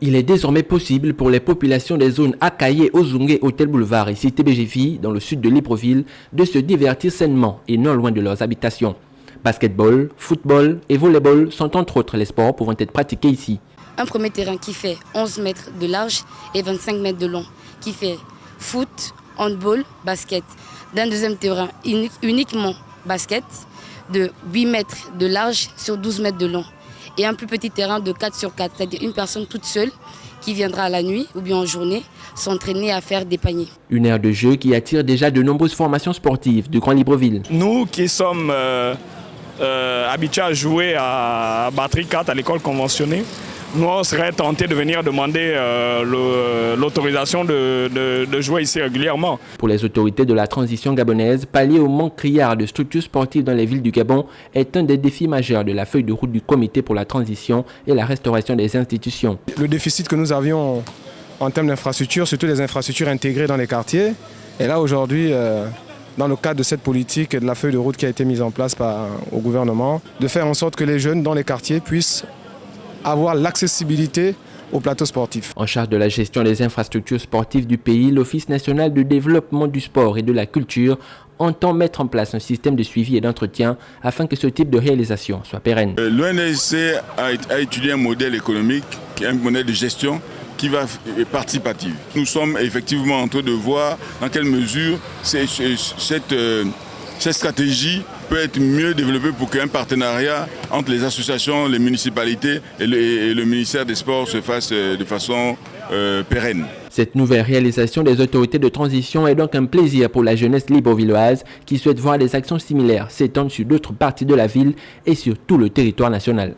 Il est désormais possible pour les populations des zones Akaye, Ozungé, Hôtel Boulevard et Cité BGFI, dans le sud de Libreville, de se divertir sainement et non loin de leurs habitations. Basketball, football et volleyball sont entre autres les sports pouvant être pratiqués ici. Un premier terrain qui fait 11 mètres de large et 25 mètres de long, qui fait foot, handball, basket. D'un deuxième terrain uniquement basket, de 8 mètres de large sur 12 mètres de long. Et un plus petit terrain de 4 sur 4, c'est-à-dire une personne toute seule qui viendra à la nuit ou bien en journée s'entraîner à faire des paniers. Une aire de jeu qui attire déjà de nombreuses formations sportives du Grand Libreville. Nous qui sommes habitués à jouer à batterie 4 à l'école conventionnée, nous on serait tentés de venir demander l'autorisation de jouer ici régulièrement. Pour les autorités de la transition gabonaise, pallier au manque criard de structures sportives dans les villes du Gabon est un des défis majeurs de la feuille de route du comité pour la transition et la restauration des institutions. Le déficit que nous avions en termes d'infrastructures, surtout les infrastructures intégrées dans les quartiers, et là aujourd'hui, dans le cadre de cette politique et de la feuille de route qui a été mise en place au gouvernement, de faire en sorte que les jeunes dans les quartiers puissent avoir l'accessibilité au plateau sportif. En charge de la gestion des infrastructures sportives du pays, l'Office national de développement du sport et de la culture entend mettre en place un système de suivi et d'entretien afin que ce type de réalisation soit pérenne. L'ONSC a étudié un modèle économique, un modèle de gestion qui va être participatif. Nous sommes effectivement en train de voir dans quelle mesure cette stratégie peut être mieux développée pour qu'un partenariat entre les associations, les municipalités et le ministère des Sports se fasse de façon pérenne. Cette nouvelle réalisation des autorités de transition est donc un plaisir pour la jeunesse librevilloise qui souhaite voir des actions similaires s'étendre sur d'autres parties de la ville et sur tout le territoire national.